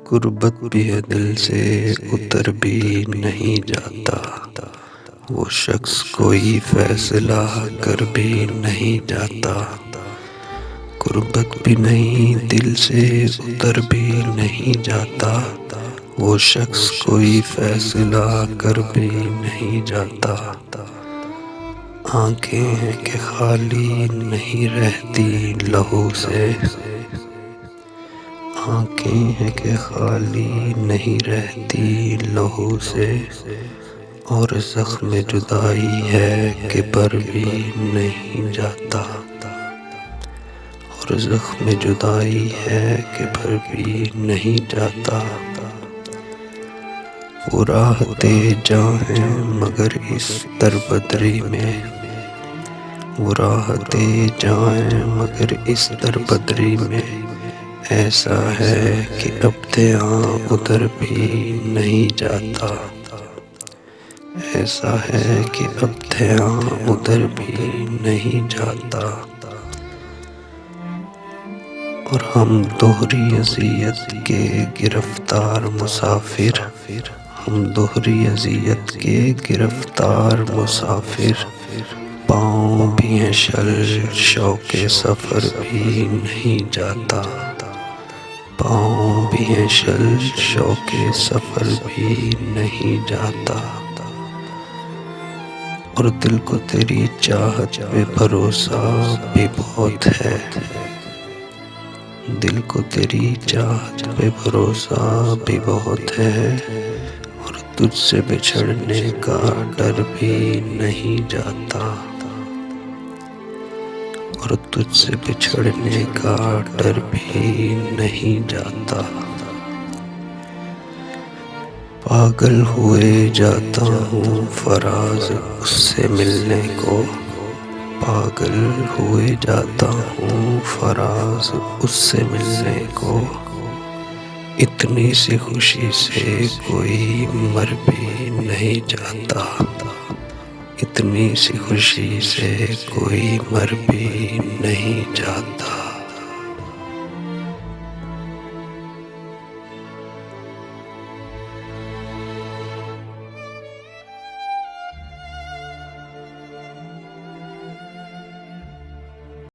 गुर्बत भी है दिल से उतर भी नहीं जाता। वो शख्स कोई फैसला कर भी नहीं जाता। गुर्बत भी नहीं दिल से उतर भी नहीं जाता। वो शख्स कोई फैसला कर भी नहीं जाता। आंखें हैं कि खाली नहीं रहती लहू से। आंखें हैं कि खाली नहीं रहती लहू से। और ज़ख्म जुदाई है कि पर भी नहीं जाता। और ज़ख्म जुदाई है कि पर भी नहीं जाता। वो राहते जहाँ है मगर इस दरबदरी में। वो राहते जहाँ है मगर इस दरबदरी में। ऐसा है कि अब ध्यान उधर भी नहीं जाता। ऐसा है कि अब ध्यान उधर भी नहीं जाता। और हम दोहरी अज़ियत के गिरफ्तार मुसाफिर। हम दोहरी अज़ियत के गिरफ्तार मुसाफिर। पाँव भी हैं शल शौक़े सफ़र भी नहीं जाता। पाँव भी हैं शल शौक़े सफ़र भी नहीं जाता। और दिल को तेरी चाहत पे भरोसा भी बहुत है। दिल को तेरी चाहत पे भरोसा भी बहुत है। और तुझसे बिछड़ने का डर भी नहीं जाता। और तुझसे बिछड़ने का डर भी नहीं जाता। पागल हुए जाता हूँ फराज उससे मिलने को। पागल हुए जाता हूँ फराज उससे मिलने को। इतनी सी खुशी से कोई मर भी नहीं जाता। इतनी सी खुशी से कोई मर भी नहीं जाता।